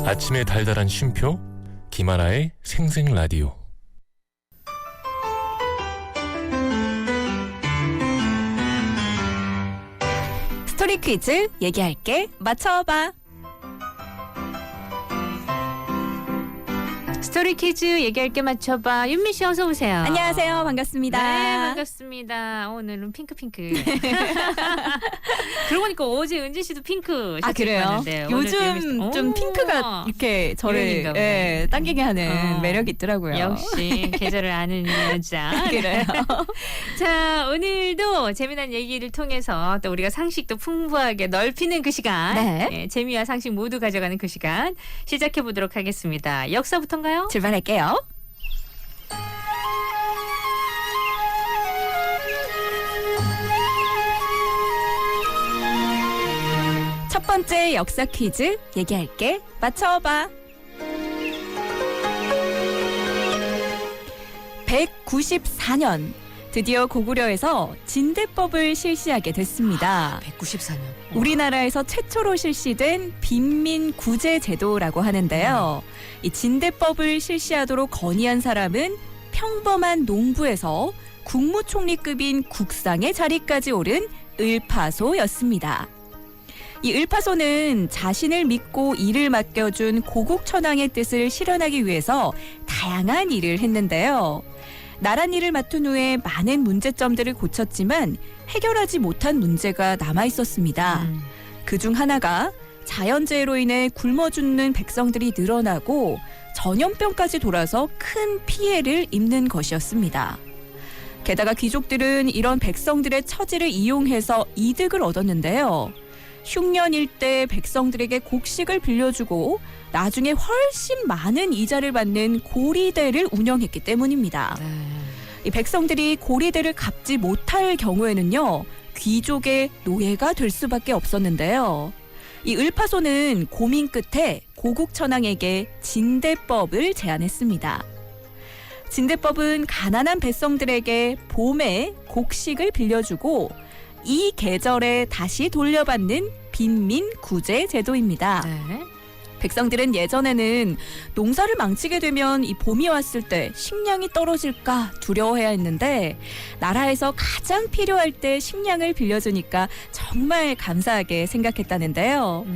아침의 달달한 쉼표 김하나의 생생라디오. 스토리 퀴즈 얘기할게 맞춰봐. 스토리 퀴즈 얘기할게 맞춰봐. 윤미 씨 어서 오세요. 안녕하세요. 반갑습니다. 네, 반갑습니다. 오늘은 핑크. 그러고 보니까 어제 은지 씨도 핑크 셔츠 그래요? 입었는데 요즘 좀 핑크가 이렇게 저를 당기게 하는 매력이 있더라고요. 역시 계절을 아는 여자. 그래요. 자, 오늘도 재미난 얘기를 통해서 또 우리가 상식도 풍부하게 넓히는 그 시간. 네. 재미와 상식 모두 가져가는 그 시간 시작해 보도록 하겠습니다. 역사부터인가요? 출발할게요. 첫 번째 역사 퀴즈 얘기할게 맞춰봐. 194년 드디어 고구려에서 진대법을 실시하게 됐습니다. 194년. 우리나라에서 최초로 실시된 빈민구제 제도라고 하는데요. 이 진대법을 실시하도록 건의한 사람은 평범한 농부에서 국무총리급인 국상의 자리까지 오른 을파소였습니다. 이 을파소는 자신을 믿고 일을 맡겨준 고국천왕의 뜻을 실현하기 위해서 다양한 일을 했는데요. 나란 일을 맡은 후에 많은 문제점들을 고쳤지만 해결하지 못한 문제가 남아 있었습니다. 그중 하나가 자연재해로 인해 굶어 죽는 백성들이 늘어나고 전염병까지 돌아서 큰 피해를 입는 것이었습니다. 게다가 귀족들은 이런 백성들의 처지를 이용해서 이득을 얻었는데요. 흉년 일대 백성들에게 곡식을 빌려주고 나중에 훨씬 많은 이자를 받는 고리대를 운영했기 때문입니다. 이 백성들이 고리대를 갚지 못할 경우에는요, 귀족의 노예가 될 수밖에 없었는데요. 이 을파소는 고민 끝에 고국천왕에게 진대법을 제안했습니다. 진대법은 가난한 백성들에게 봄에 곡식을 빌려주고 이 계절에 다시 돌려받는 빈민구제 제도입니다. 네. 백성들은 예전에는 농사를 망치게 되면 이 봄이 왔을 때 식량이 떨어질까 두려워해야 했는데 나라에서 가장 필요할 때 식량을 빌려주니까 정말 감사하게 생각했다는데요.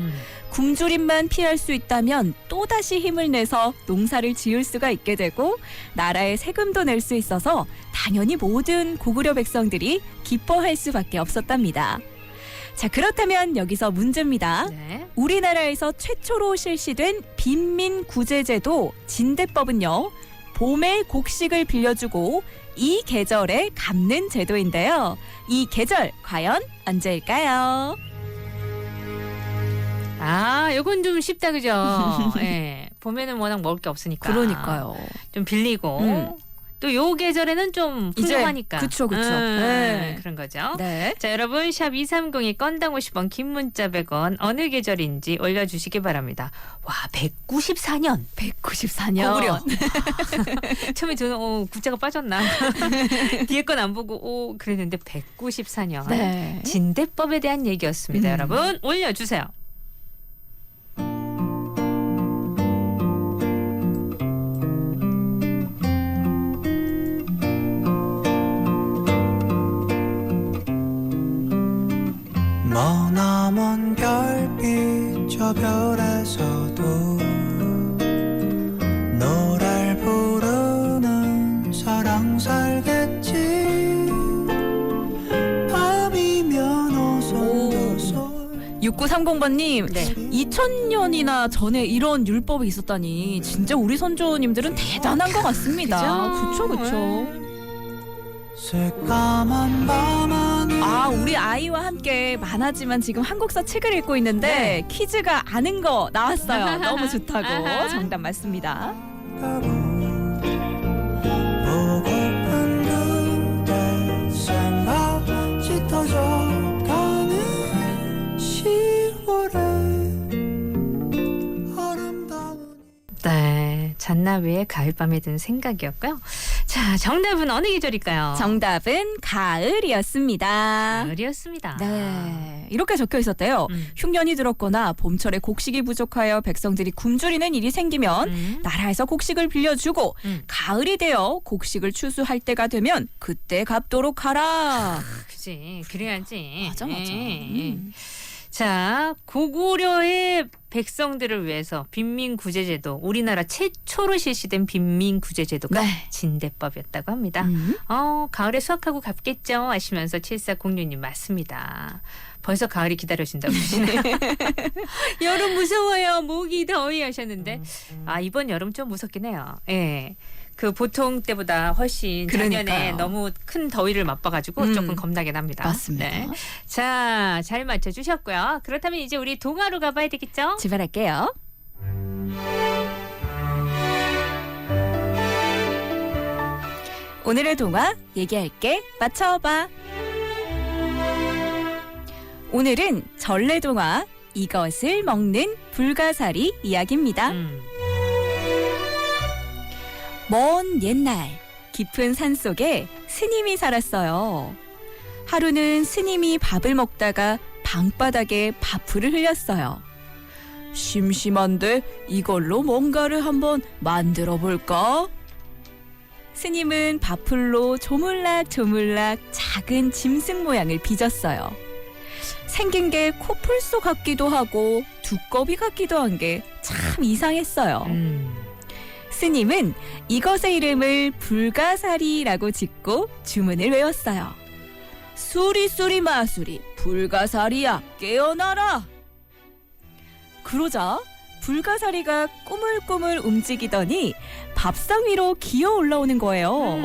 굶주림만 피할 수 있다면 또다시 힘을 내서 농사를 지을 수가 있게 되고 나라에 세금도 낼 수 있어서 당연히 모든 고구려 백성들이 기뻐할 수밖에 없었답니다. 자, 그렇다면 여기서 문제입니다. 네. 우리나라에서 최초로 실시된 빈민구제제도 진대법은요, 봄에 곡식을 빌려주고 이 계절에 갚는 제도인데요. 이 계절 과연 언제일까요? 요건 좀 쉽다, 그죠? 예. 봄에는 워낙 먹을 게 없으니까. 그러니까요. 좀 빌리고. 또 요 계절에는 좀 풍성하니까. 그쵸. 네. 그런 거죠. 네. 자, 여러분 샵 2302 건당 50원 긴 문자 100원 어느 계절인지 올려주시기 바랍니다. 와, 194년. 194년. 고구려. 처음에 저는 국자가 빠졌나. 뒤에 건 안 보고 그랬는데 194년. 네. 진대법에 대한 얘기였습니다. 여러분 올려주세요. 머나먼 별빛 저 별에서도 노래를 부르는 사랑 살겠지. 밤이면 오손도손. 6930번님, 네. 2000년이나 전에 이런 율법이 있었다니 진짜 우리 선조님들은 대단한 것 같습니다. 그쵸. 새까만 밤하늘. 우리 아이와 함께 만화지만 지금 한국사 책을 읽고 있는데 퀴즈가 아는 거 나왔어요. 너무 좋다고. 정답 맞습니다. 보고픈 그대 생각 짙어져 가는 10월의 아름다운. 네, 잔나비의 가을밤에 든 생각이었고요. 자, 자, 정답은 어느 계절일까요? 정답은 가을이었습니다. 가을이었습니다. 네, 이렇게 적혀 있었대요. 흉년이 들었거나 봄철에 곡식이 부족하여 백성들이 굶주리는 일이 생기면 나라에서 곡식을 빌려주고 가을이 되어 곡식을 추수할 때가 되면 그때 갚도록 하라. 그치, 그래야지. 맞아. 예. 자, 고구려의 백성들을 위해서 빈민구제제도, 우리나라 최초로 실시된 빈민구제제도가 네. 진대법이었다고 합니다. 가을에 수확하고 갚겠죠 하시면서 7406님 맞습니다. 벌써 가을이 기다려진다고 그러시네요. 여름 무서워요. 모기 더위 하셨는데 이번 여름 좀 무섭긴 해요. 예. 그 보통 때보다 훨씬 작년에 그러니까요. 너무 큰 더위를 맛봐가지고 조금 겁나긴 합니다. 맞습니다. 네. 자, 잘 맞춰주셨고요. 그렇다면 이제 우리 동화로 가봐야 되겠죠? 출발할게요. 오늘의 동화 얘기할게. 맞춰봐. 오늘은 전래동화 이것을 먹는 불가사리 이야기입니다. 먼 옛날 깊은 산속에 스님이 살았어요. 하루는 스님이 밥을 먹다가 방바닥에 밥풀을 흘렸어요. 심심한데 이걸로 뭔가를 한번 만들어 볼까? 스님은 밥풀로 조물락조물락 작은 짐승 모양을 빚었어요. 생긴 게 코뿔소 같기도 하고 두꺼비 같기도 한 게 참 이상했어요. 스님은 이것의 이름을 불가사리라고 짓고 주문을 외웠어요. 수리수리 마수리 불가사리야 깨어나라. 그러자 불가사리가 꾸물꾸물 움직이더니 밥상 위로 기어 올라오는 거예요.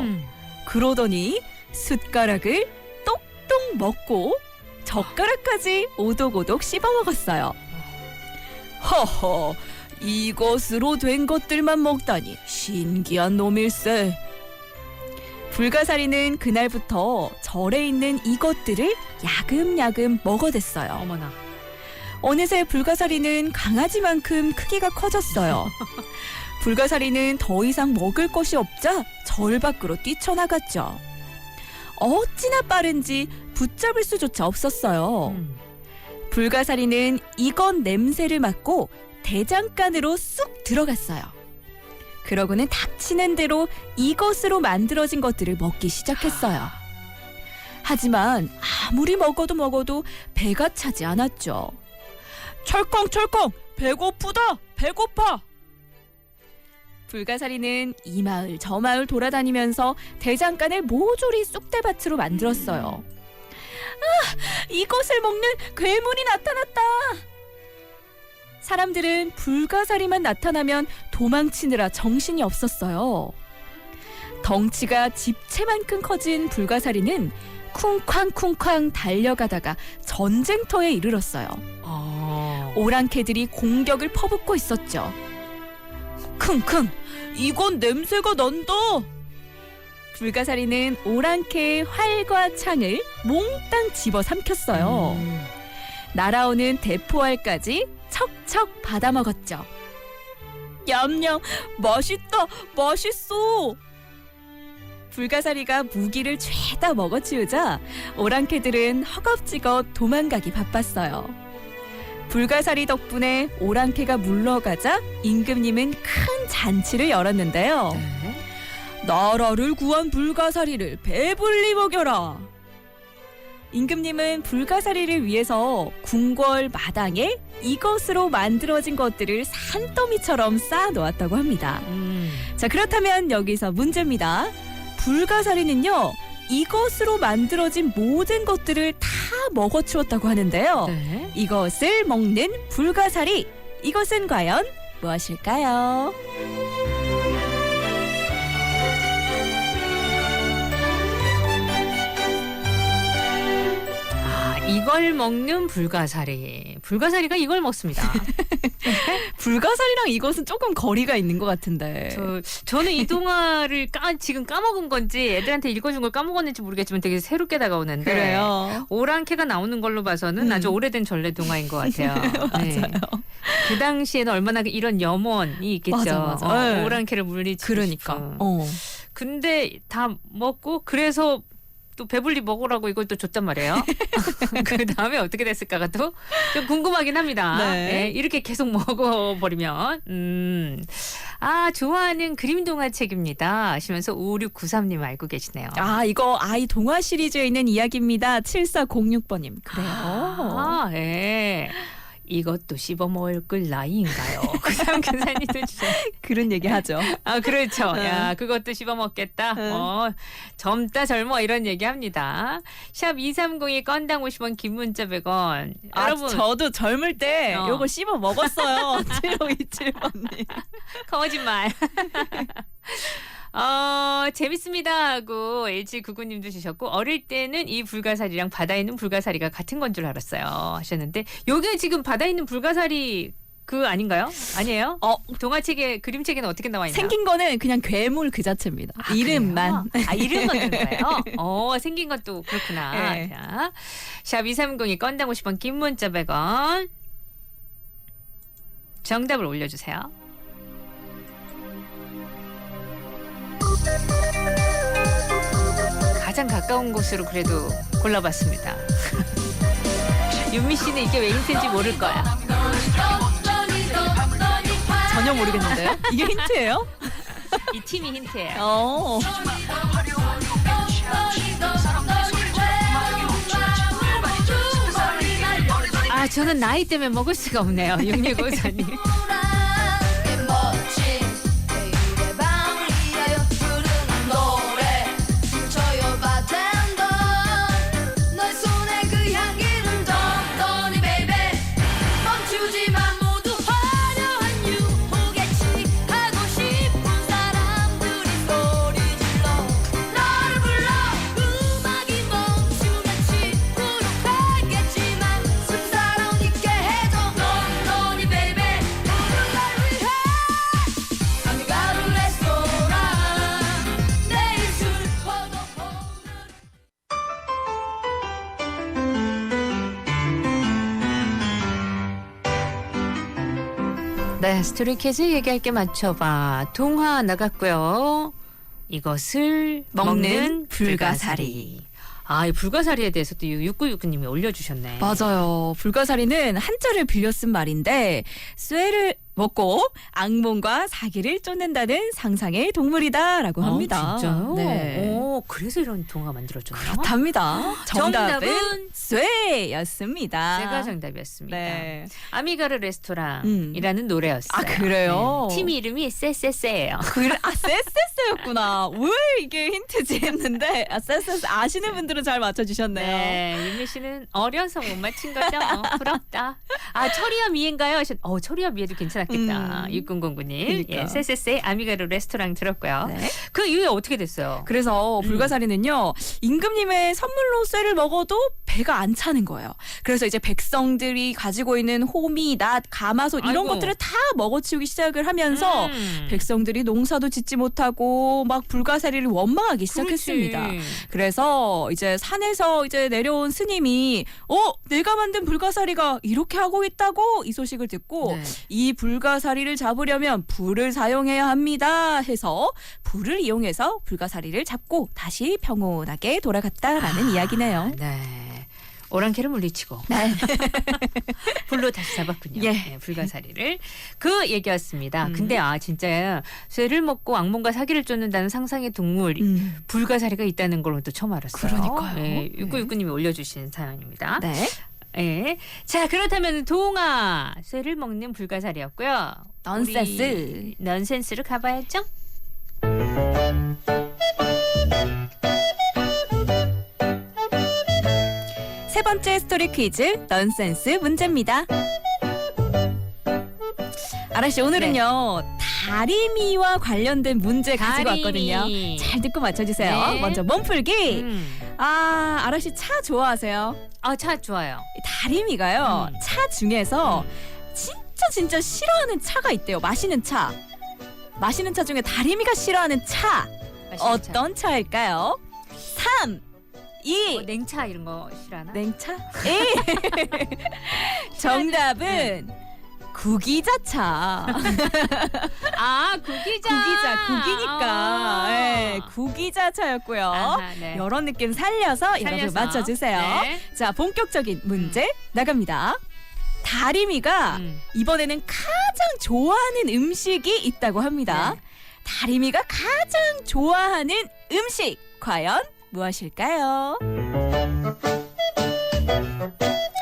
그러더니 숟가락을 똑똑 먹고 젓가락까지 오독오독 씹어먹었어요. 허허, 이것으로 된 것들만 먹다니 신기한 놈일세. 불가사리는 그날부터 절에 있는 이것들을 야금야금 먹어댔어요. 어머나. 어느새 불가사리는 강아지만큼 크기가 커졌어요. 불가사리는 더 이상 먹을 것이 없자 절 밖으로 뛰쳐나갔죠. 어찌나 빠른지 붙잡을 수조차 없었어요. 불가사리는 이것 냄새를 맡고 대장간으로 쑥 들어갔어요. 그러고는 닥치는 대로 이것으로 만들어진 것들을 먹기 시작했어요. 하지만 아무리 먹어도 배가 차지 않았죠. 철컹철컹 배고프다 배고파. 불가사리는 이 마을 저 마을 돌아다니면서 대장간을 모조리 쑥대밭으로 만들었어요. 이것을 먹는 괴물이 나타났다. 사람들은 불가사리만 나타나면 도망치느라 정신이 없었어요. 덩치가 집채만큼 커진 불가사리는 쿵쾅쿵쾅 달려가다가 전쟁터에 이르렀어요. 오랑캐들이 공격을 퍼붓고 있었죠. 킁킁, 이건 냄새가 난다. 불가사리는 오랑캐의 활과 창을 몽땅 집어삼켰어요. 날아오는 대포알까지 척척 받아먹었죠. 냠냠, 맛있다, 맛있어. 불가사리가 무기를 죄다 먹어치우자 오랑캐들은 허겁지겁 도망가기 바빴어요. 불가사리 덕분에 오랑캐가 물러가자 임금님은 큰 잔치를 열었는데요. 나라를 구한 불가사리를 배불리 먹여라. 임금님은 불가사리를 위해서 궁궐 마당에 이것으로 만들어진 것들을 산더미처럼 쌓아놓았다고 합니다. 자, 그렇다면 여기서 문제입니다. 불가사리는요, 이것으로 만들어진 모든 것들을 다 먹어치웠다고 하는데요. 네. 이것을 먹는 불가사리, 이것은 과연 무엇일까요? 이걸 먹는 불가사리. 불가사리가 이걸 먹습니다. 불가사리랑 이것은 조금 거리가 있는 것 같은데. 저는 이 동화를 지금 까먹은 건지 애들한테 읽어준 걸 까먹었는지 모르겠지만 되게 새롭게 다가오는데. 그래요. 오랑캐가 나오는 걸로 봐서는 아주 오래된 전래 동화인 것 같아요. 맞아요. 그 당시에는 얼마나 이런 염원이 있겠죠. 맞아. 오랑캐를 물리치고 그러니까. 싶은. 근데 다 먹고 그래서 또 배불리 먹으라고 이걸 또 줬단 말이에요. 그 다음에 어떻게 됐을까가 또 좀 궁금하긴 합니다. 네. 네, 이렇게 계속 먹어버리면. 좋아하는 그림 동화책입니다 하시면서 5693님 알고 계시네요. 이거 아이 동화 시리즈에 있는 이야기입니다. 7406번님. 그래요. 네. 이것도 씹어먹을 나이인가요? 구삼근사님도 주셨어요. 그런 얘기 하죠. 그렇죠. 네. 야, 그것도 씹어먹겠다. 젊다 젊어 이런 얘기합니다. 샵 230이 건당 50원 긴 문자 100원. 여러분 저도 젊을 때 요거 씹어 먹었어요. 7527번님. 거짓말. 재밌습니다 하고 LG99님도 주셨고 어릴 때는 이 불가사리랑 바다에 있는 불가사리가 같은 건 줄 알았어요 하셨는데 요게 지금 바다에 있는 불가사리 그 아닌가요? 아니에요? 동화책에 그림책에는 어떻게 나와 있나요? 생긴 거는 그냥 괴물 그 자체입니다. 이름만. 이름만 그런 거예요? 생긴 것도 그렇구나. 네. 자, 샵 230이 건당 50원 긴 문자 100원 정답을 올려주세요. 가장 가까운 곳으로 그래도 골라봤습니다. 윤미 씨는 이게 왜 힌트인지 모를 거야. 전혀 모르겠는데요? 이게 힌트예요? 이 팀이 힌트예요. 저는 나이 때문에 먹을 수가 없네요. 6654님. 네, 스토리 퀴즈 얘기할 게 맞춰봐. 동화 나갔고요. 이것을 먹는 불가사리. 이 불가사리에 대해서 또 6969님이 올려주셨네. 맞아요. 불가사리는 한자를 빌려 쓴 말인데 쇠를 먹고 악몽과 사기를 쫓는다는 상상의 동물이다라고 합니다. 진짜요? 네. 그래서 이런 동화 만들어줬나요? 그렇답니다. 정답은 정답은 쇠였습니다. 제가 정답이었습니다. 네. 아미가르 레스토랑이라는 노래였어요. 그래요? 네. 팀 이름이 쎄쎄쎄예요. 쎄쎄쎄였구나. 왜 이게 힌트지 했는데 쎄쎄쎄 아시는 분들은 잘 맞춰주셨네요. 네, 윤미 씨는 어려서 못 맞힌 거죠? 부럽다. 철이와 미인가요? 철이와 미에도 괜찮았겠다. 6009님. 그러니까. 쎄쎄쎄 아미가르 레스토랑 들었고요. 네. 그 이후에 어떻게 됐어요? 그래서 불가사리는요, 임금님의 선물로 쇠를 먹어도 배가 안 차는 거예요. 그래서 이제 백성들이 가지고 있는 호미, 낫, 가마솥 이런 아이고. 것들을 다 먹어치우기 시작을 하면서 백성들이 농사도 짓지 못하고 막 불가사리를 원망하기 시작했습니다. 그렇지. 그래서 이제 산에서 이제 내려온 스님이 내가 만든 불가사리가 이렇게 하고 있다고 이 소식을 듣고 네. 이 불가사리를 잡으려면 불을 사용해야 합니다 해서 불을 이용해서 불가사리를 잡고 다시 평온하게 돌아갔다라는 이야기네요. 네. 오랑캐를 물리치고 불로 다시 잡았군요. 예. 네, 불가사리를. 그 얘기였습니다. 근데 진짜 쇠를 먹고 악몽과 사기를 쫓는다는 상상의 동물 불가사리가 있다는 걸 또 처음 알았어요. 그러니까요. 네, 6969님이 올려주신 사연입니다. 네. 네. 자, 그렇다면 동화 쇠를 먹는 불가사리였고요. 넌센스. 우리 넌센스로 가봐야죠. 세 번째 스토리 퀴즈 넌센스 문제입니다. 아라씨 오늘은요 다리미와 관련된 문제 가지고 다리미. 왔거든요. 잘 듣고 맞춰주세요. 네. 먼저 몸풀기. 아라씨 차 좋아하세요? 차 좋아요. 다리미가요 차 중에서 진짜 싫어하는 차가 있대요. 마시는 차. 마시는 차 중에 다리미가 싫어하는 차 어떤 차일까요? 3, 2, 냉차 이런 거 싫어하나? 냉차? 1. 정답은 구기자차. 아, 구기자. 국이니까. 네, 구기자차였고요. 아하, 네. 이런 느낌 살려서 여러분 맞춰주세요. 네. 자, 본격적인 문제 나갑니다. 다리미가 이번에는 가장 좋아하는 음식이 있다고 합니다. 네. 다리미가 가장 좋아하는 음식 과연 무엇일까요?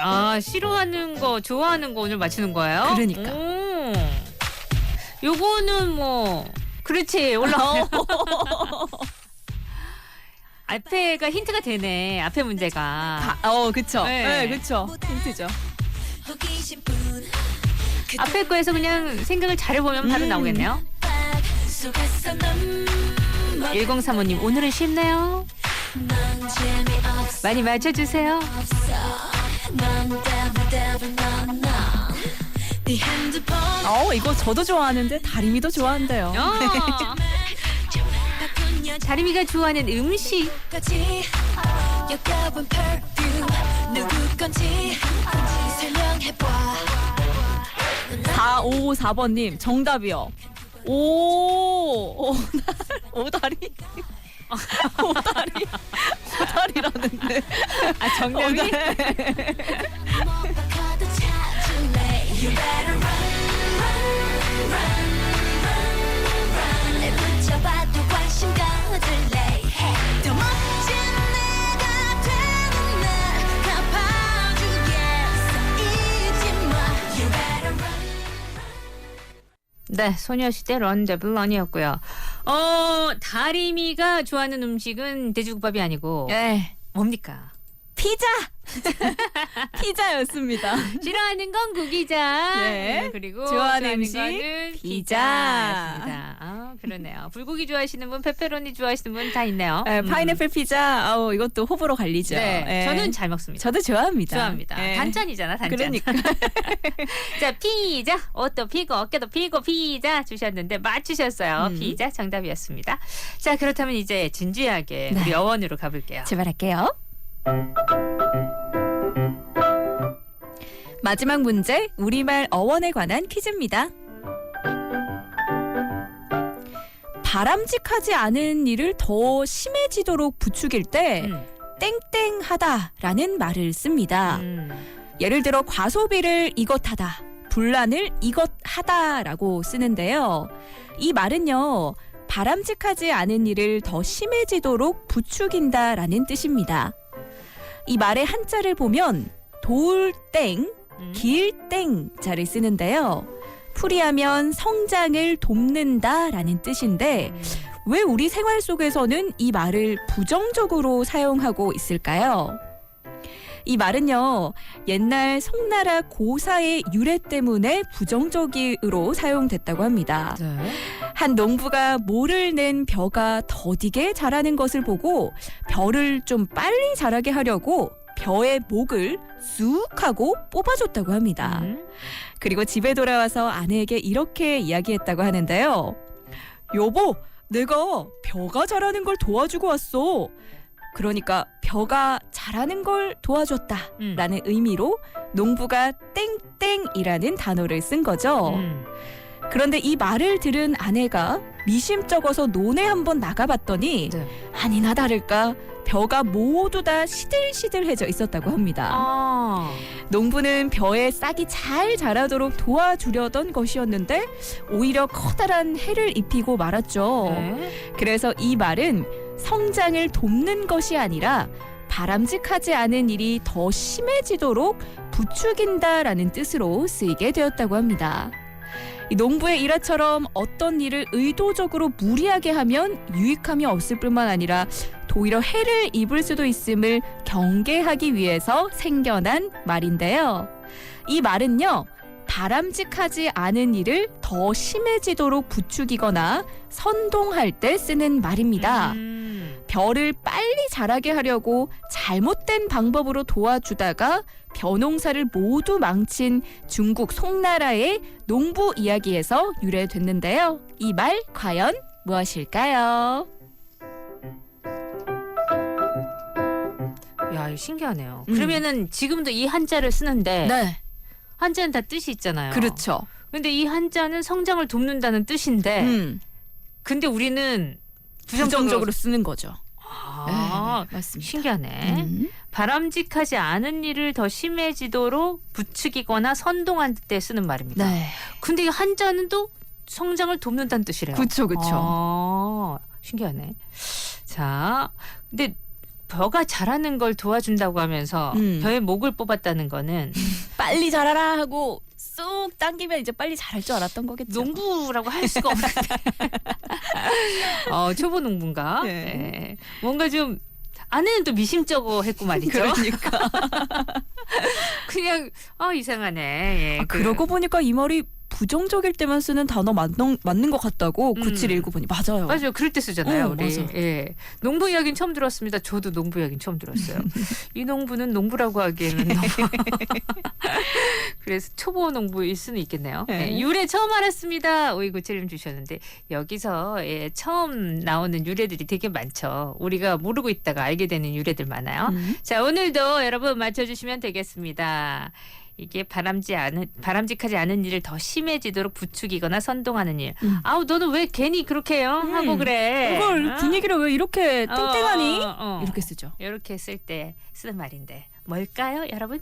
아, 싫어하는 거, 좋아하는 거 오늘 맞추는 거예요? 그러니까. 요거는 뭐 그렇지 올라와요. 앞에가 힌트가 되네. 앞에 문제가. 그쵸. 네. 네, 그쵸. 힌트죠. 앞에 거에서 그냥 생각을 잘해보면 바로 나오겠네요. 1035님 오늘은 쉽네요. 많이 맞춰주세요. 이거 저도 좋아하는데 다리미도 좋아한대요. 다리미가 좋아하는 음식. 누구 건지 설명해봐. 4554번님 정답이요. 오다리. 오다리라는데. 아, 정답이? You better run, run, run, run, run. 날 붙잡아도 관심 가질래. 더 멋진 내가 되는 날 갚아주겠어. 잊지 마. You better run. 네, 소녀시대 런데블런이었고요. 다리미가 좋아하는 음식은 돼지국밥이 아니고 네. 뭡니까? 피자. 피자였습니다. 싫어하는 건 구기자. 네. 그리고 좋아하는 음식 거는 피자. 피자였습니다. 그러네요. 불고기 좋아하시는 분, 페페로니 좋아하시는 분 다 있네요. 파인애플 피자. 이것도 호불호 갈리죠. 네, 네. 저는 잘 먹습니다. 저도 좋아합니다. 좋아합니다. 네. 단짠이잖아, 단짠. 그러니까. 자, 피자. 옷도 피고 어깨도 피고 피자 주셨는데 맞추셨어요. 피자 정답이었습니다. 자, 그렇다면 이제 진지하게 우리 어원으로 가볼게요. 출발할게요. 마지막 문제 우리말 어원에 관한 퀴즈입니다. 바람직하지 않은 일을 더 심해지도록 부추길 때 땡땡하다라는 말을 씁니다. 예를 들어 과소비를 이것하다, 분란을 이것하다라고 쓰는데요. 이 말은요. 바람직하지 않은 일을 더 심해지도록 부추긴다라는 뜻입니다. 이 말의 한자를 보면 돌땡, 길땡자를 쓰는데요. 풀이하면 성장을 돕는다라는 뜻인데 왜 우리 생활 속에서는 이 말을 부정적으로 사용하고 있을까요? 이 말은요. 옛날 송나라 고사의 유래 때문에 부정적으로 사용됐다고 합니다. 한 농부가 모를 낸 벼가 더디게 자라는 것을 보고 벼를 좀 빨리 자라게 하려고 벼의 목을 쑥 하고 뽑아줬다고 합니다. 그리고 집에 돌아와서 아내에게 이렇게 이야기했다고 하는데요. 여보, 내가 벼가 자라는 걸 도와주고 왔어. 그러니까 벼가 자라는 걸 도와줬다 라는 의미로 농부가 땡땡이라는 단어를 쓴 거죠. 그런데 이 말을 들은 아내가 미심쩍어서 논에 한번 나가봤더니 아니나 다를까 벼가 모두 다 시들시들해져 있었다고 합니다. 농부는 벼에 싹이 잘 자라도록 도와주려던 것이었는데 오히려 커다란 해를 입히고 말았죠. 그래서 이 말은 성장을 돕는 것이 아니라 바람직하지 않은 일이 더 심해지도록 부추긴다라는 뜻으로 쓰이게 되었다고 합니다. 이 농부의 일화처럼 어떤 일을 의도적으로 무리하게 하면 유익함이 없을 뿐만 아니라 오히려 해를 입을 수도 있음을 경계하기 위해서 생겨난 말인데요. 이 말은요. 바람직하지 않은 일을 더 심해지도록 부추기거나 선동할 때 쓰는 말입니다. 벼를 빨리 자라게 하려고 잘못된 방법으로 도와주다가 벼농사를 모두 망친 중국 송나라의 농부 이야기에서 유래됐는데요. 이 말 과연 무엇일까요? 야, 이거 신기하네요. 그러면은 지금도 이 한자를 쓰는데 네. 한자는 다 뜻이 있잖아요. 그렇죠. 근데 이 한자는 성장을 돕는다는 뜻인데 근데 우리는 부정적으로 쓰는 거죠. 아, 네, 맞습니다. 신기하네. 바람직하지 않은 일을 더 심해지도록 부추기거나 선동할 때 쓰는 말입니다. 네. 근데 이 한자는 또 성장을 돕는다는 뜻이래요. 그쵸, 그쵸. 아, 신기하네. 자, 근데 벼가 자라는 걸 도와준다고 하면서 벼의 목을 뽑았다는 거는 빨리 자라라 하고 쏙 당기면 이제 빨리 자랄 줄 알았던 거겠죠. 농부라고 할 수가 없는데. 초보 농부인가? 네. 네. 뭔가 좀 아내는 또 미심쩍어 했고 말이죠. 그러니까. 그냥 이상하네. 예, 그러고 보니까 이 말이 부정적일 때만 쓰는 단어 맞는 것 같다고 9719번이 맞아요. 맞아요. 그럴 때 쓰잖아요. 우리. 맞아. 예. 농부 이야기는 처음 들었습니다. 저도 농부 이야기는 처음 들었어요. 이 농부는 농부라고 하기에는 너무 그래서 초보 농부일 수는 있겠네요. 네. 예, 유래 처음 알았습니다. 5297님 주셨는데 여기서 처음 나오는 유래들이 되게 많죠. 우리가 모르고 있다가 알게 되는 유래들 많아요. 자, 오늘도 여러분 맞춰주시면 되겠습니다. 이게 바람직하지 않은 일을 더 심해지도록 부추기거나 선동하는 일. 아우 너는 왜 괜히 그렇게 해요? 하고 그래. 이걸 분위기를 왜 이렇게 땡땡하니? 어. 이렇게 쓰죠. 이렇게 쓸 때 쓰는 말인데 뭘까요, 여러분?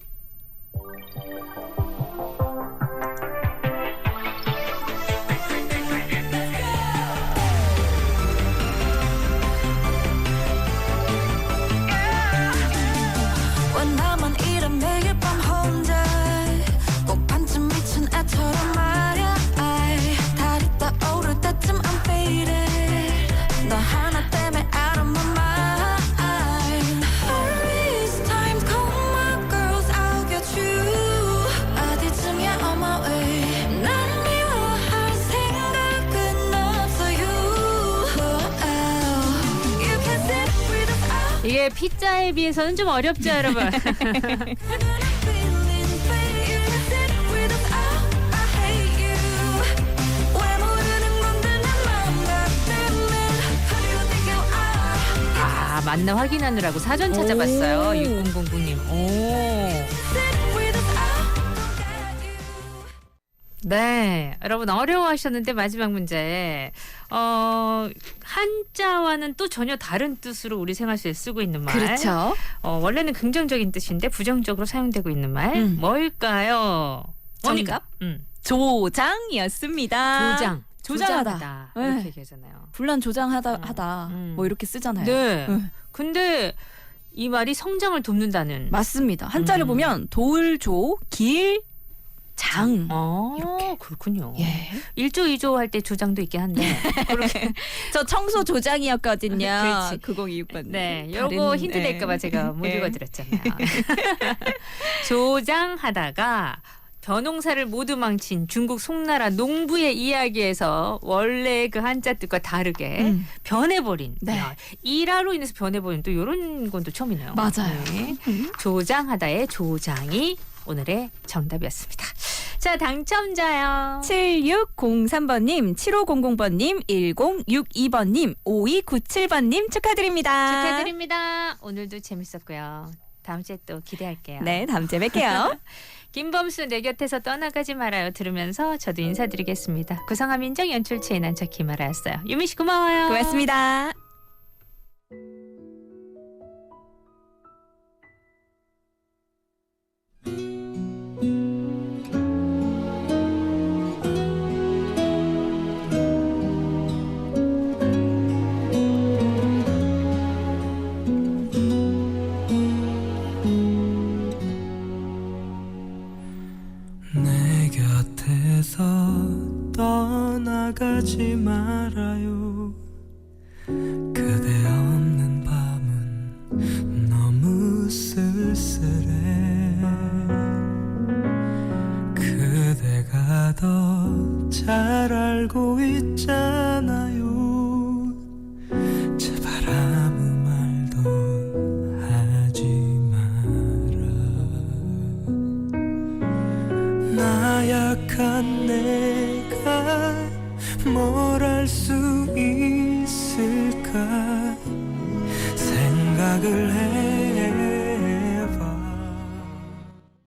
왜 나만 이래 매일 밤 혼자 꼭 반쯤 미친 애처럼 말야 달이 떠오를 때쯤 I'm faded 너 하나 때문에 out of my mind These times call my girls I'll get you 어디쯤이야 on my way 난 미워할 생각은 없어요 You can sit with us out 이게 피자에 비해서는 좀 어렵죠, 여러분. 맞나 확인하느라고 사전 찾아봤어요. 6009님. 오. 네, 여러분 어려워하셨는데 마지막 문제. 한자와는 또 전혀 다른 뜻으로 우리 생활수에 쓰고 있는 말. 그렇죠. 원래는 긍정적인 뜻인데 부정적으로 사용되고 있는 말 뭘까요? 정답? 조장이었습니다. 조장하다. 네. 이렇게 얘기하잖아요. 분란 조장하다. 뭐 이렇게 쓰잖아요. 네. 네. 근데 이 말이 성장을 돕는다는. 맞습니다. 한자를 보면 돌조, 길, 장. 이렇게. 그렇군요. 예. 1조, 2조 할 때 조장도 있긴 한데. 그렇게. 저 청소 조장이었거든요. 그렇지. 9026번. 네, 요거 힌트 낼까봐 제가 못 읽어드렸잖아요. 조장하다가 벼농사를 모두 망친 중국 송나라 농부의 이야기에서 원래 그 한자 뜻과 다르게 변해버린. 네. 야, 일화로 인해서 변해버린 또 이런 건 또 처음이네요. 맞아요. 네. 조장하다의 조장이 오늘의 정답이었습니다. 자, 당첨자요. 7603번님, 7500번님, 1062번님, 5297번님 축하드립니다. 축하드립니다. 오늘도 재밌었고요. 다음 주에 또 기대할게요. 네, 다음 주에 뵐게요. 김범수 내 곁에서 떠나가지 말아요 들으면서 저도 인사드리겠습니다. 구성함 인정 연출 최인한 저 김아라였어요. 유미 씨 고마워요. 고맙습니다. 내 곁에서 떠나가지 말아요 그대 없는 밤은 너무 쓸쓸해 그대가 더 잘 알고 있잖아요 제발 아무 말도 하지 마라 나약한 내가 뭘 할 수 있을까 생각을 해